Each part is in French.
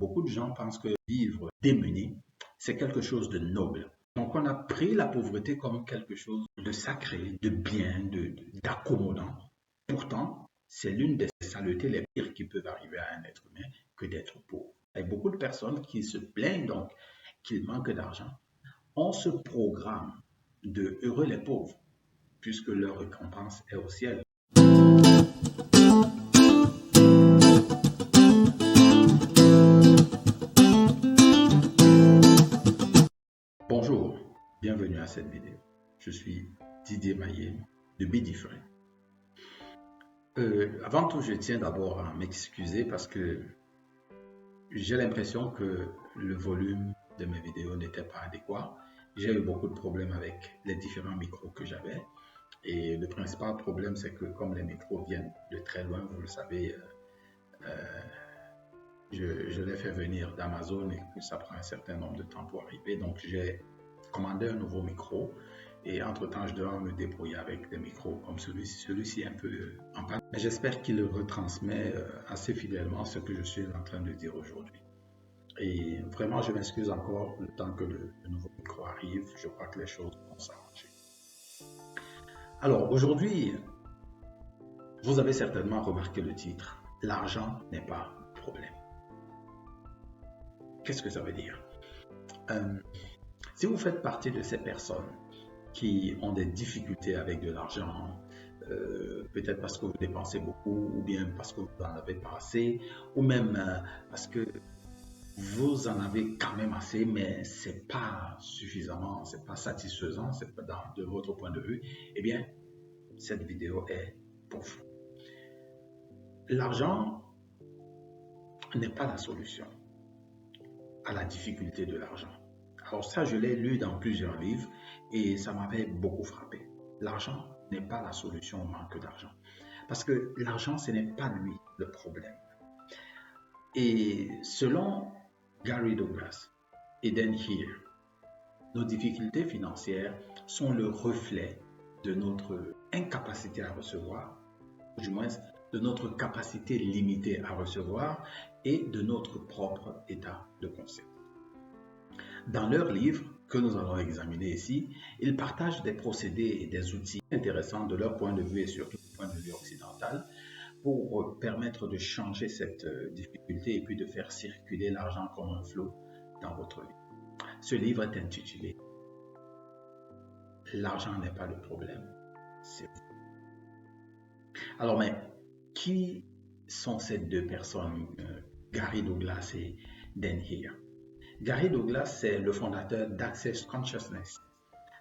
Beaucoup de gens pensent que vivre démuni, c'est quelque chose de noble. Donc on a pris la pauvreté comme quelque chose de sacré, de bien, d'accommodant. Pourtant, c'est l'une des saletés les pires qui peuvent arriver à un être humain que d'être pauvre. Il y a beaucoup de personnes qui se plaignent donc qu'ils manquent d'argent. On se programme de heureux les pauvres, puisque leur récompense est au ciel. Bonjour, bienvenue à cette vidéo. Je suis Didier Maillet de Be Different. Avant tout, je tiens d'abord à m'excuser parce que j'ai l'impression que le volume de mes vidéos n'était pas adéquat. J'ai eu beaucoup de problèmes avec les différents micros que j'avais. Et le principal problème, c'est que comme les micros viennent de très loin, vous le savez, je les fais venir d'Amazon et que ça prend un certain nombre de temps pour arriver. Donc, j'ai commandé un nouveau micro et entre-temps, je dois me débrouiller avec des micros comme celui-ci. Celui-ci est un peu en panne. Mais j'espère qu'il retransmet assez fidèlement ce que je suis en train de dire aujourd'hui. Et vraiment, je m'excuse encore le temps que le nouveau micro arrive. Je crois que les choses vont s'arranger. Alors, aujourd'hui, vous avez certainement remarqué le titre. L'argent n'est pas un problème. Qu'est-ce que ça veut dire? Si vous faites partie de ces personnes qui ont des difficultés avec de l'argent, peut-être parce que vous dépensez beaucoup, ou bien parce que vous en avez pas assez, ou même parce que vous en avez quand même assez, mais c'est pas suffisamment, c'est pas satisfaisant, c'est pas de votre point de vue, eh bien, cette vidéo est pour vous. L'argent n'est pas la solution à la difficulté de l'argent. Alors ça, je l'ai lu dans plusieurs livres et ça m'avait beaucoup frappé. L'argent n'est pas la solution au manque d'argent. Parce que l'argent, ce n'est pas lui le problème. Et selon Gary Douglas et Dan Heer, nos difficultés financières sont le reflet de notre incapacité à recevoir, ou du moins de notre capacité limitée à recevoir et de notre propre état de conscience. Dans leur livre, que nous allons examiner ici, ils partagent des procédés et des outils intéressants de leur point de vue et surtout du point de vue occidental pour permettre de changer cette difficulté et puis de faire circuler l'argent comme un flot dans votre vie. Ce livre est intitulé « L'argent n'est pas le problème, c'est vous ». Alors, mais qui sont ces deux personnes, Gary Douglas et Dan Heer? Gary Douglas, c'est le fondateur d'Access Consciousness.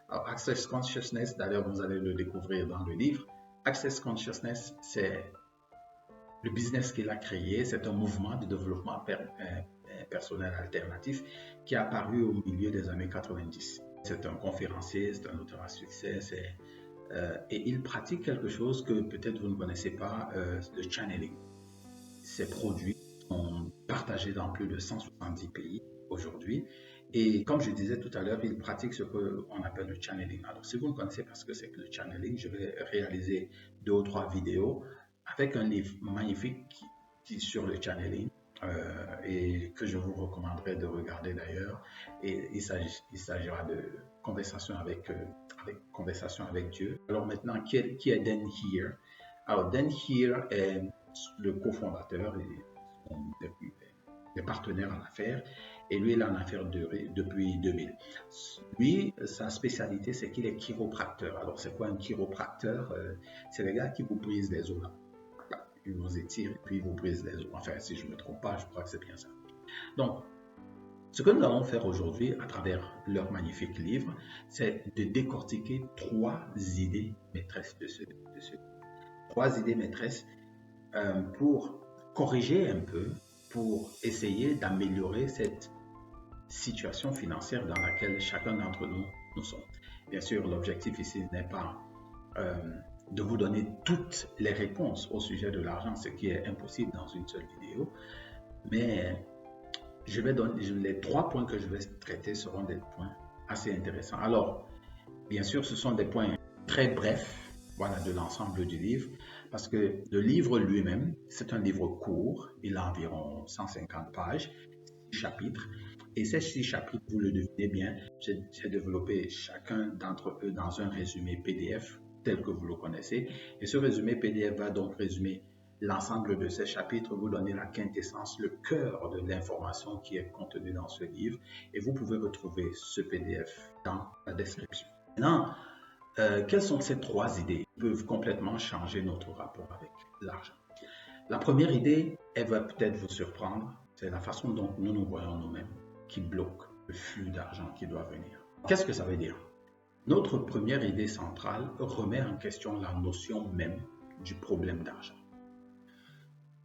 Alors, Access Consciousness, d'ailleurs, vous allez le découvrir dans le livre. Access Consciousness, c'est le business qu'il a créé. C'est un mouvement de développement personnel alternatif qui est apparu au milieu des années 90. C'est un conférencier, c'est un auteur à succès, et il pratique quelque chose que peut-être vous ne connaissez pas, le channeling. Ces produits sont partagés dans plus de 170 pays aujourd'hui. Et comme je disais tout à l'heure, il pratique ce qu'on appelle le channeling. Alors, si vous ne connaissez pas ce que c'est que le channeling, je vais réaliser 2 ou 3 vidéos avec un livre magnifique qui sur le channeling et que je vous recommanderais de regarder d'ailleurs. Et il s'agira de conversation avec Dieu. Alors maintenant, qui est Dan Heer? Alors, Dan Heer est le cofondateur et des partenaires en affaires, et lui, il est en affaires depuis 2000. Lui, sa spécialité, c'est qu'il est chiropracteur. Alors, c'est quoi un chiropracteur? C'est le gars qui vous brise les os là. Il vous étire et puis il vous brise les os. Enfin, si je ne me trompe pas, je crois que c'est bien ça. Donc, ce que nous allons faire aujourd'hui à travers leur magnifique livre, c'est de décortiquer 3 idées maîtresses de ce livre. 3 idées maîtresses pour corriger un peu, pour essayer d'améliorer cette situation financière dans laquelle chacun d'entre nous sommes. Bien sûr, l'objectif ici n'est pas de vous donner toutes les réponses au sujet de l'argent, ce qui est impossible dans une seule vidéo, mais je vais donner les 3 points que je vais traiter seront des points assez intéressants. Alors, bien sûr, ce sont des points très brefs, voilà, de l'ensemble du livre, parce que le livre lui-même, c'est un livre court, il a environ 150 pages, chapitres. Et ces 6 chapitres, vous le devinez bien, j'ai développé chacun d'entre eux dans un résumé PDF tel que vous le connaissez. Et ce résumé PDF va donc résumer l'ensemble de ces chapitres, vous donner la quintessence, le cœur de l'information qui est contenue dans ce livre. Et vous pouvez retrouver ce PDF dans la description. Maintenant, quelles sont ces 3 idées qui peuvent complètement changer notre rapport avec l'argent? La première idée, elle va peut-être vous surprendre, c'est la façon dont nous nous voyons nous-mêmes qui bloque le flux d'argent qui doit venir. Qu'est-ce que ça veut dire? Notre première idée centrale remet en question la notion même du problème d'argent.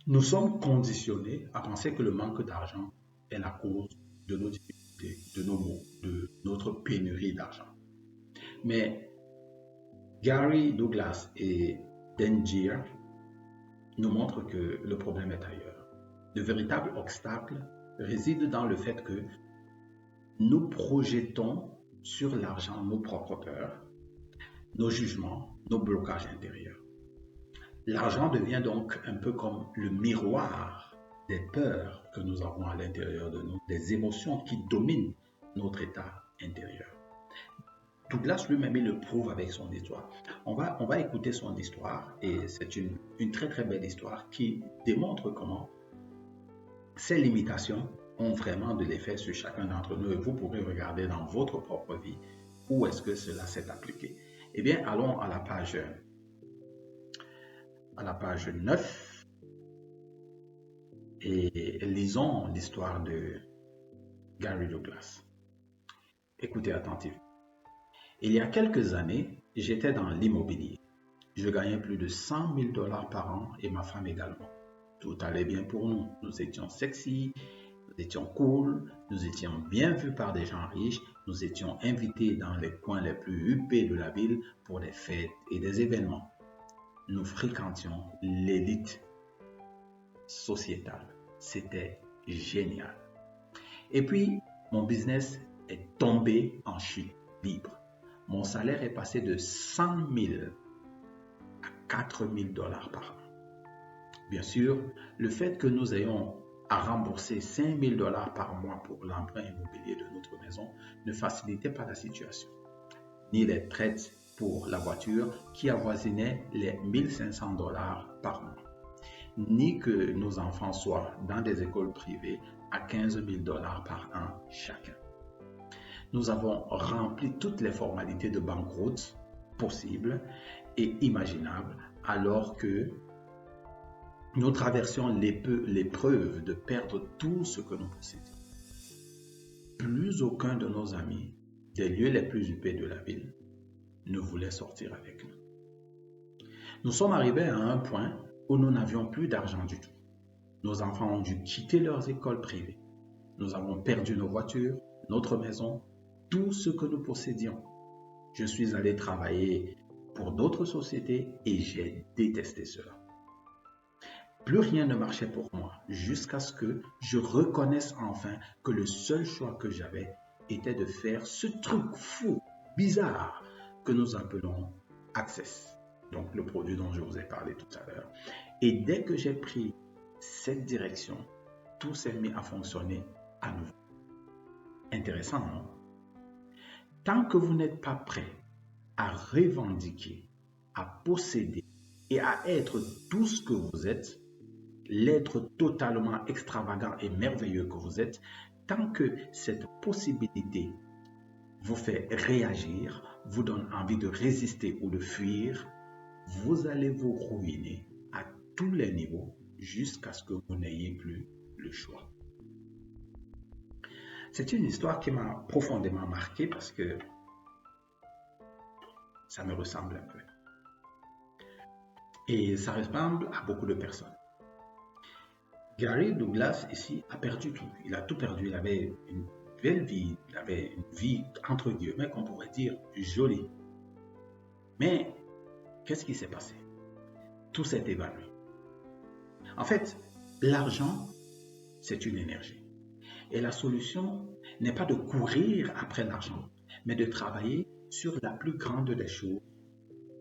Nous sommes conditionnés à penser que le manque d'argent est la cause de nos difficultés, de nos maux, de notre pénurie d'argent. Mais Gary Douglas et Dan Gere nous montrent que le problème est ailleurs. Le véritable obstacle réside dans le fait que nous projetons sur l'argent nos propres peurs, nos jugements, nos blocages intérieurs. L'argent devient donc un peu comme le miroir des peurs que nous avons à l'intérieur de nous, des émotions qui dominent notre état intérieur. Douglas lui-même, il le prouve avec son histoire. On va écouter son histoire et c'est une très très belle histoire qui démontre comment ces limitations ont vraiment de l'effet sur chacun d'entre nous et vous pourrez regarder dans votre propre vie où est-ce que cela s'est appliqué. Eh bien, allons à la page 9 et lisons l'histoire de Gary Douglas. Écoutez attentivement. Il y a quelques années, j'étais dans l'immobilier. Je gagnais plus de 100 000 $ par an et ma femme également. Tout allait bien pour nous. Nous étions sexy, nous étions cool, nous étions bien vus par des gens riches, nous étions invités dans les coins les plus huppés de la ville pour des fêtes et des événements. Nous fréquentions l'élite sociétale. C'était génial. Et puis, mon business est tombé en chute libre. Mon salaire est passé de 100 000 à 4 000 $ par an. Bien sûr, le fait que nous ayons à rembourser 5 000 $ par mois pour l'emprunt immobilier de notre maison ne facilitait pas la situation, ni les traites pour la voiture qui avoisinaient les 1 500 $ par mois, ni que nos enfants soient dans des écoles privées à 15 000 $ par an chacun. Nous avons rempli toutes les formalités de banqueroute possibles et imaginables alors que nous traversions l'épreuve de perdre tout ce que nous possédions. Plus aucun de nos amis des lieux les plus huppés de la ville ne voulait sortir avec nous. Nous sommes arrivés à un point où nous n'avions plus d'argent du tout. Nos enfants ont dû quitter leurs écoles privées. Nous avons perdu nos voitures, notre maison, tout ce que nous possédions. Je suis allé travailler pour d'autres sociétés et j'ai détesté cela. Plus rien ne marchait pour moi jusqu'à ce que je reconnaisse enfin que le seul choix que j'avais était de faire ce truc fou, bizarre, que nous appelons Access, donc le produit dont je vous ai parlé tout à l'heure. Et dès que j'ai pris cette direction, tout s'est mis à fonctionner à nouveau. Intéressant, non? Tant que vous n'êtes pas prêt à revendiquer, à posséder et à être tout ce que vous êtes, l'être totalement extravagant et merveilleux que vous êtes, tant que cette possibilité vous fait réagir, vous donne envie de résister ou de fuir, vous allez vous ruiner à tous les niveaux jusqu'à ce que vous n'ayez plus le choix. C'est une histoire qui m'a profondément marqué parce que ça me ressemble un peu. Et ça ressemble à beaucoup de personnes. Gary Douglas ici a perdu tout. Il a tout perdu. Il avait une belle vie. Il avait une vie entre guillemets qu'on pourrait dire jolie. Mais qu'est-ce qui s'est passé? Tout s'est évanoui. En fait, l'argent, c'est une énergie. Et la solution n'est pas de courir après l'argent, mais de travailler sur la plus grande des choses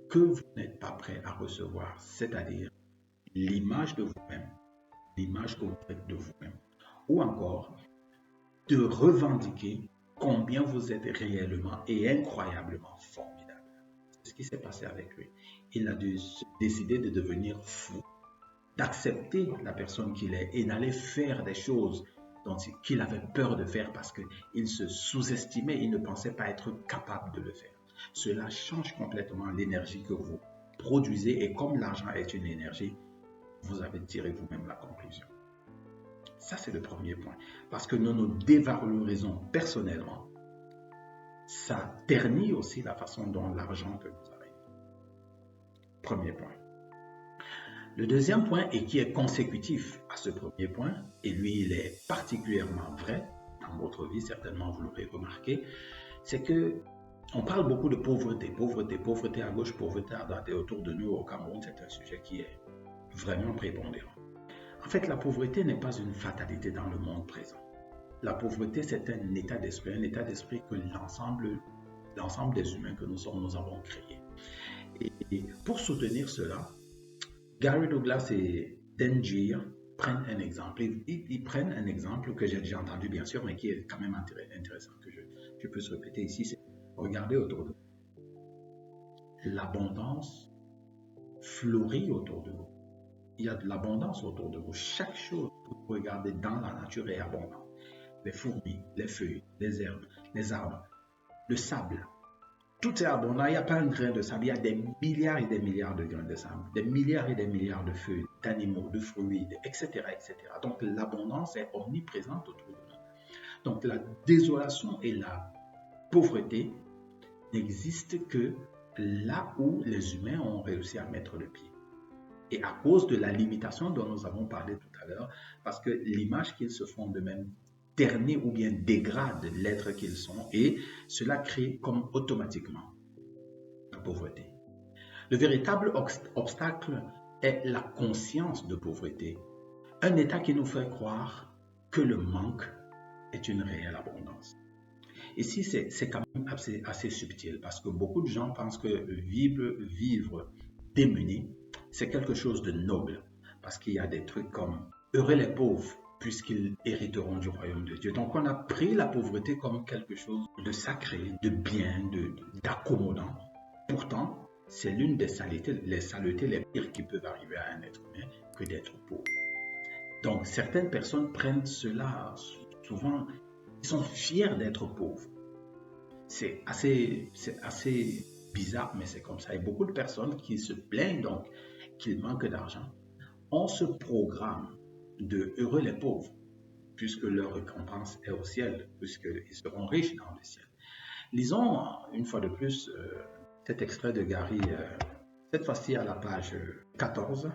que vous n'êtes pas prêt à recevoir, c'est-à-dire l'image de vous-même, l'image que vous faites de vous-même. Ou encore, de revendiquer combien vous êtes réellement et incroyablement formidable. C'est ce qui s'est passé avec lui. Il a décidé de devenir fou, d'accepter la personne qu'il est et d'aller faire des choses qu'il avait peur de faire parce qu'il se sous-estimait, il ne pensait pas être capable de le faire. Cela change complètement l'énergie que vous produisez et comme l'argent est une énergie, vous avez tiré vous-même la conclusion. Ça, c'est le premier point. Parce que nous nous dévalorisons personnellement. Ça ternit aussi la façon dont l'argent peut nous arriver. Premier point. Le deuxième point, et qui est consécutif à ce premier point, et lui, il est particulièrement vrai dans votre vie, certainement vous l'aurez remarqué, c'est que on parle beaucoup de pauvreté, pauvreté à gauche, pauvreté à droite, et autour de nous au Cameroun, c'est un sujet qui est vraiment prépondérant. En fait, la pauvreté n'est pas une fatalité dans le monde présent. La pauvreté, c'est un état d'esprit que l'ensemble des humains que nous sommes, nous avons créé. Et pour soutenir cela, Gary Douglas et Tangier prennent un exemple. Ils prennent un exemple que j'ai déjà entendu, bien sûr, mais qui est quand même intéressant, que je peux se répéter ici. C'est regardez autour de vous. L'abondance fleurit autour de vous. Il y a de l'abondance autour de vous. Chaque chose que vous regardez dans la nature est abondante. Les fourmis, les feuilles, les herbes, les arbres, le sable. Tout est abondant. Il n'y a pas un grain de sable. Il y a des milliards et des milliards de grains de sable, des milliards et des milliards de feuilles, d'animaux, de fruits, etc., etc. Donc l'abondance est omniprésente autour de nous. Donc la désolation et la pauvreté n'existent que là où les humains ont réussi à mettre le pied. Et à cause de la limitation dont nous avons parlé tout à l'heure, parce que l'image qu'ils se font d'eux-mêmes ternit ou bien dégrade l'être qu'ils sont et cela crée comme automatiquement la pauvreté. Le véritable obstacle est la conscience de pauvreté, un état qui nous fait croire que le manque est une réelle abondance. Ici, c'est quand même assez subtil parce que beaucoup de gens pensent que vivre démuni, c'est quelque chose de noble parce qu'il y a des trucs comme « heureux les pauvres » puisqu'ils hériteront du royaume de Dieu. Donc on a pris la pauvreté comme quelque chose de sacré, de bien, d'accommodant. Pourtant, c'est l'une des saletés les pires qui peuvent arriver à un être humain que d'être pauvre. Donc certaines personnes prennent cela souvent, ils sont fiers d'être pauvres. C'est assez bizarre, mais c'est comme ça. Et beaucoup de personnes qui se plaignent donc qu'ils manquent d'argent, ont ce programme de heureux les pauvres, puisque leur récompense est au ciel, puisqu'ils seront riches dans le ciel. Lisons une fois de plus cet extrait de Gary, cette fois-ci à la page 14,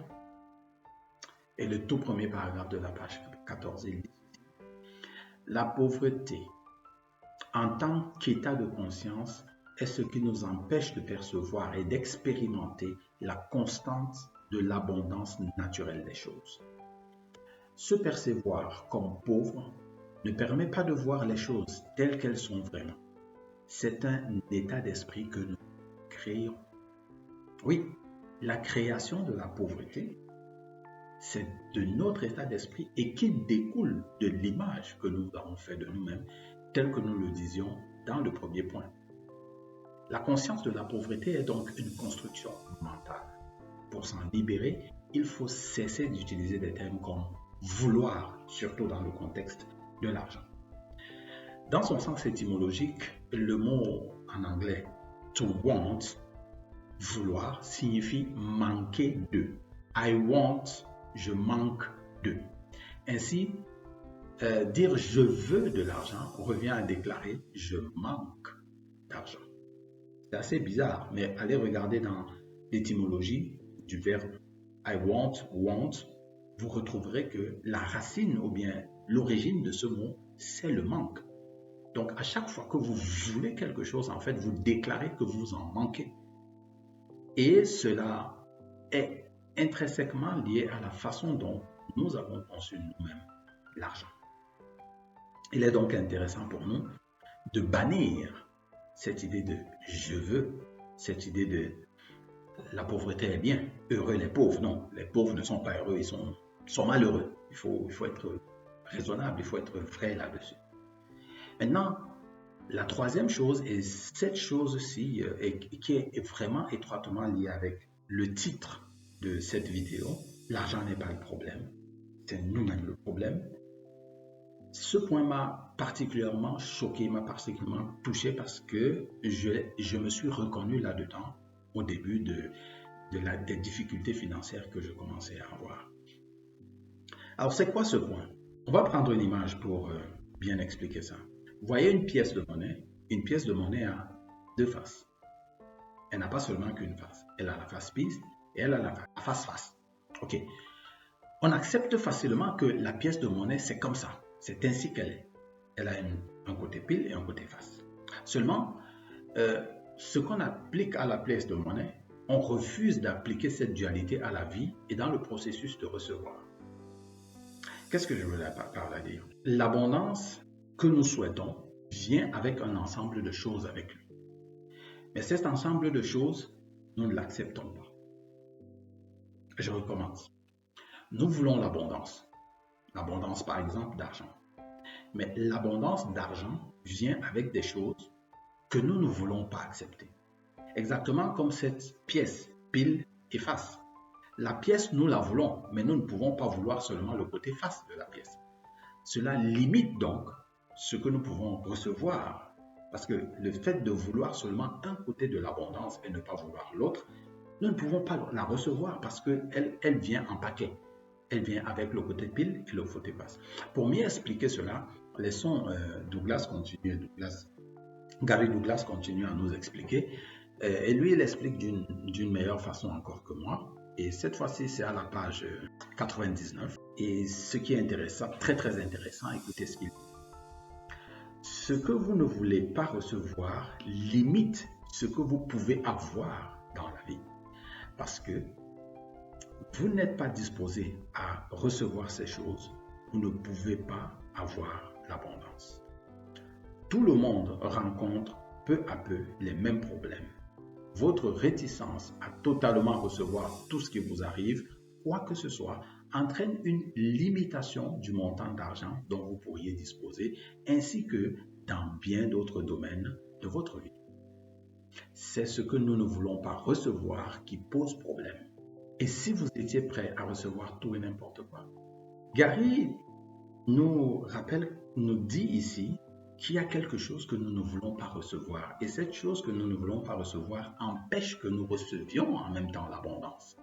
et le tout premier paragraphe de la page 14, il dit « La pauvreté, en tant qu'état de conscience, est ce qui nous empêche de percevoir et d'expérimenter la constante de l'abondance naturelle des choses. Se percevoir comme pauvre ne permet pas de voir les choses telles qu'elles sont vraiment. C'est un état d'esprit que nous créons. Oui, la création de la pauvreté, c'est de notre état d'esprit et qui découle de l'image que nous avons fait de nous-mêmes, tel que nous le disions dans le premier point. La conscience de la pauvreté est donc une construction mentale. Pour s'en libérer, il faut cesser d'utiliser des termes comme vouloir, surtout dans le contexte de l'argent. Dans son sens étymologique, le mot en anglais to want, vouloir, signifie manquer de. I want, je manque de. Ainsi, dire je veux de l'argent revient à déclarer je manque d'argent. C'est assez bizarre, mais allez regarder dans l'étymologie du verbe I want, vous retrouverez que la racine ou bien l'origine de ce mot, c'est le manque. Donc, à chaque fois que vous voulez quelque chose, en fait, vous déclarez que vous en manquez. Et cela est intrinsèquement lié à la façon dont nous avons conçu nous-mêmes l'argent. Il est donc intéressant pour nous de bannir cette idée de « je veux », cette idée de « la pauvreté est bien, heureux les pauvres ». Non, les pauvres ne sont pas heureux, ils sont malheureux. Il faut être raisonnable, il faut être vrai là-dessus. Maintenant, la troisième chose, et cette chose-ci qui est vraiment étroitement liée avec le titre de cette vidéo, l'argent n'est pas le problème, c'est nous-mêmes le problème. Ce point m'a particulièrement choqué, m'a particulièrement touché parce que je me suis reconnu là-dedans au début des difficultés financières que je commençais à avoir. Alors, c'est quoi ce point? On va prendre une image pour bien expliquer ça. Vous voyez une pièce de monnaie? Une pièce de monnaie a deux faces. Elle n'a pas seulement qu'une face. Elle a la face pile et elle a la face face. OK. On accepte facilement que la pièce de monnaie, c'est comme ça. C'est ainsi qu'elle est. Elle a un côté pile et un côté face. Seulement, ce qu'on applique à la pièce de monnaie, on refuse d'appliquer cette dualité à la vie et dans le processus de recevoir. Qu'est-ce que je veux par là dire? L'abondance que nous souhaitons vient avec un ensemble de choses avec lui. Mais cet ensemble de choses, nous ne l'acceptons pas. Je recommence. Nous voulons l'abondance. L'abondance, par exemple, d'argent. Mais l'abondance d'argent vient avec des choses que nous ne voulons pas accepter. Exactement comme cette pièce, pile et face. La pièce, nous la voulons, mais nous ne pouvons pas vouloir seulement le côté face de la pièce. Cela limite donc ce que nous pouvons recevoir. Parce que le fait de vouloir seulement un côté de l'abondance et ne pas vouloir l'autre, nous ne pouvons pas la recevoir parce qu'elle vient en paquet. Elle vient avec le côté pile et le côté face. Pour mieux expliquer cela, laissons Gary Douglas continue à nous expliquer. Et lui, il explique d'une meilleure façon encore que moi. Et cette fois-ci, c'est à la page 99. Et ce qui est intéressant, très très intéressant, écoutez ce qu'il dit. Ce que vous ne voulez pas recevoir limite ce que vous pouvez avoir dans la vie. Parce que vous n'êtes pas disposé à recevoir ces choses, vous ne pouvez pas avoir l'abondance. Tout le monde rencontre peu à peu les mêmes problèmes. Votre réticence à totalement recevoir tout ce qui vous arrive, quoi que ce soit, entraîne une limitation du montant d'argent dont vous pourriez disposer, ainsi que dans bien d'autres domaines de votre vie. C'est ce que nous ne voulons pas recevoir qui pose problème. Et si vous étiez prêt à recevoir tout et n'importe quoi? Gary nous dit ici qu'il y a quelque chose que nous ne voulons pas recevoir. Et cette chose que nous ne voulons pas recevoir empêche que nous recevions en même temps l'abondance.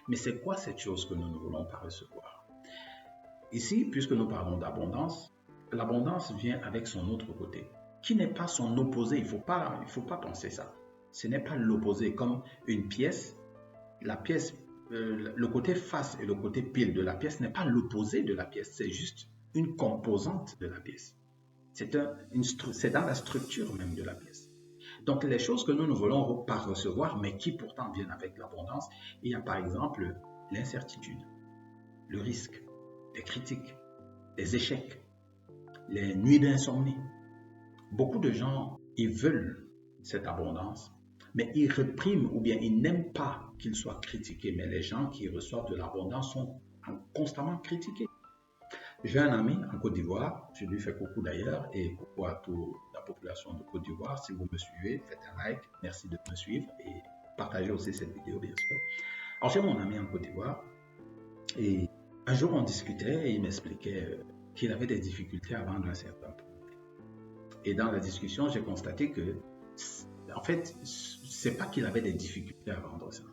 Mais c'est quoi cette chose que nous ne voulons pas recevoir? Ici, puisque nous parlons d'abondance, l'abondance vient avec son autre côté, qui n'est pas son opposé. Il faut pas penser ça. Ce n'est pas l'opposé, comme une pièce. La pièce, le côté face et le côté pile de la pièce n'est pas l'opposé de la pièce. C'est juste une composante de la pièce. C'est dans la structure même de la pièce. Donc, les choses que nous ne voulons pas recevoir, mais qui pourtant viennent avec l'abondance, il y a par exemple l'incertitude, le risque, les critiques, les échecs, les nuits d'insomnie. Beaucoup de gens, ils veulent cette abondance, mais ils répriment ou bien ils n'aiment pas qu'ils soient critiqués. Mais les gens qui reçoivent de l'abondance sont constamment critiqués. J'ai un ami en Côte d'Ivoire, je lui fais coucou d'ailleurs, et coucou à toute la population de Côte d'Ivoire. Si vous me suivez, faites un like, merci de me suivre et partagez aussi cette vidéo bien sûr. Alors j'ai mon ami en Côte d'Ivoire et un jour on discutait et il m'expliquait qu'il avait des difficultés à vendre un certain produit. Et dans la discussion, j'ai constaté que, en fait, c'est pas qu'il avait des difficultés à vendre ça,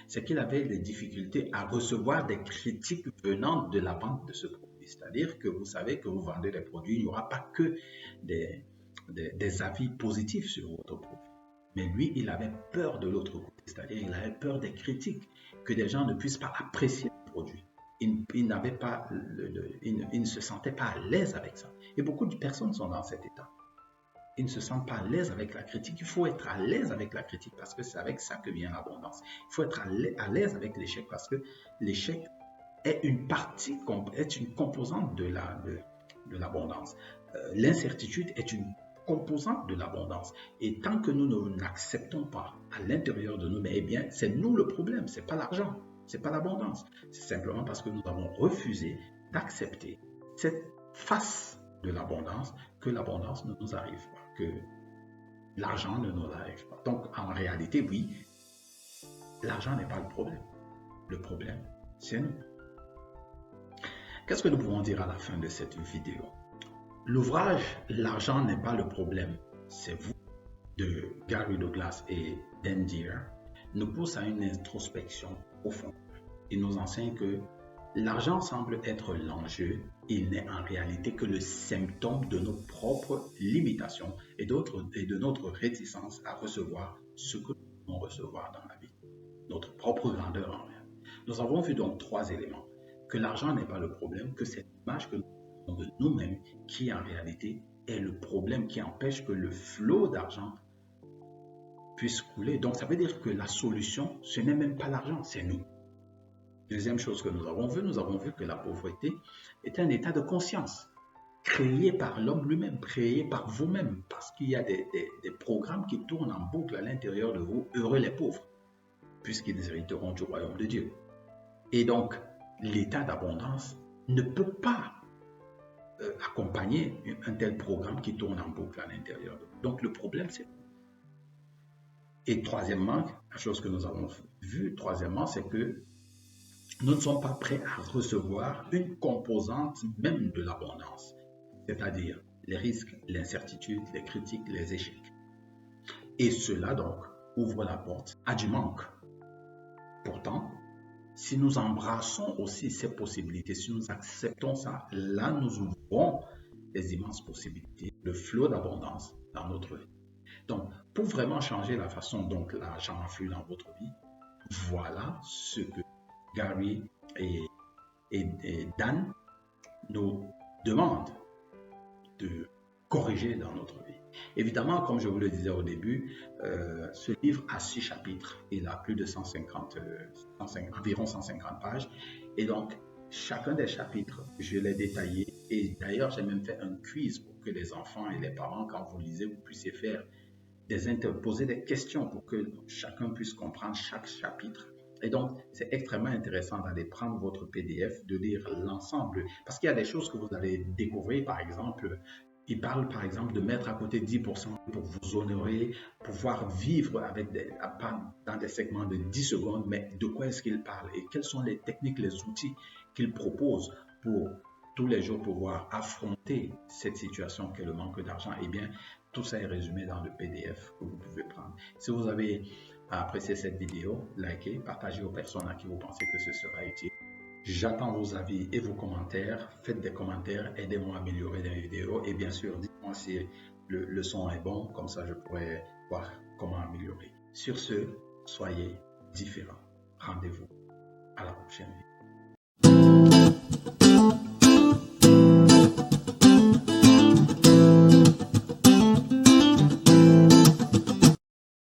c'est qu'il avait des difficultés à recevoir des critiques venant de la vente de ce produit. C'est-à-dire que vous savez que vous vendez des produits, il n'y aura pas que des avis positifs sur votre produit. Mais lui, il avait peur de l'autre côté, c'est-à-dire il avait peur des critiques, que des gens ne puissent pas apprécier le produit. Il ne se sentait pas à l'aise avec ça. Et beaucoup de personnes sont dans cet état. Ils ne se sentent pas à l'aise avec la critique. Il faut être à l'aise avec la critique parce que c'est avec ça que vient l'abondance. Il faut être à l'aise avec l'échec parce que l'échec est une composante de l'abondance. L'incertitude est une composante de l'abondance. Et tant que nous ne l'acceptons pas à l'intérieur de nous, eh bien, c'est nous le problème, c'est pas l'argent, c'est pas l'abondance. C'est simplement parce que nous avons refusé d'accepter cette face de l'abondance, que l'abondance ne nous arrive pas, que l'argent ne nous arrive pas. Donc, en réalité, oui, l'argent n'est pas le problème. Le problème, c'est nous. Qu'est-ce que nous pouvons dire à la fin de cette vidéo? L'ouvrage « L'argent n'est pas le problème, c'est vous » de Gary Douglas et Dan Deere nous pousse à une introspection profonde. Il nous enseigne que l'argent semble être l'enjeu, il n'est en réalité que le symptôme de nos propres limitations et de notre réticence à recevoir ce que nous pouvons recevoir dans la vie, notre propre grandeur en rien. Nous avons vu donc 3 éléments. Que l'argent n'est pas le problème, que c'est l'image que nous avons de nous-mêmes qui en réalité est le problème qui empêche que le flot d'argent puisse couler. Donc ça veut dire que la solution, ce n'est même pas l'argent, c'est nous. Deuxième chose que nous avons vu que la pauvreté est un état de conscience créé par l'homme lui-même, créé par vous-même, parce qu'il y a des programmes qui tournent en boucle à l'intérieur de vous. Heureux les pauvres, puisqu'ils hériteront du royaume de Dieu. Et donc, l'état d'abondance ne peut pas accompagner un tel programme qui tourne en boucle à l'intérieur de vous. Donc, le problème, c'est... Et troisièmement, la chose que nous avons vue, c'est que nous ne sommes pas prêts à recevoir une composante même de l'abondance, c'est-à-dire les risques, l'incertitude, les critiques, les échecs. Et cela donc ouvre la porte à du manque. Pourtant, si nous embrassons aussi ces possibilités, si nous acceptons ça, là nous ouvrons des immenses possibilités, le flot d'abondance dans notre vie. Donc, pour vraiment changer la façon dont l'argent afflue dans votre vie, voilà ce que Gary et Dan nous demandent de corriger dans notre vie. Évidemment, comme je vous le disais au début, ce livre a 6 chapitres. Il a plus de environ 150 pages. Et donc, chacun des chapitres, je l'ai détaillé. Et d'ailleurs, j'ai même fait un quiz pour que les enfants et les parents, quand vous lisez, vous puissiez poser des questions pour que chacun puisse comprendre chaque chapitre. Et donc, c'est extrêmement intéressant d'aller prendre votre PDF, de lire l'ensemble. Parce qu'il y a des choses que vous allez découvrir, par exemple, il parle par exemple de mettre à côté 10% pour vous honorer, pouvoir vivre dans des segments de 10 secondes, mais de quoi est-ce qu'il parle et quelles sont les techniques, les outils qu'il propose pour tous les jours pouvoir affronter cette situation qu'est le manque d'argent. Eh bien, tout ça est résumé dans le PDF que vous pouvez prendre. Si vous avez apprécié cette vidéo, likez, partagez aux personnes à qui vous pensez que ce sera utile. J'attends vos avis et vos commentaires. Faites des commentaires, aidez-moi à améliorer les vidéos. Et bien sûr, dites-moi si le son est bon, comme ça je pourrai voir comment améliorer. Sur ce, soyez différents. Rendez-vous à la prochaine vidéo.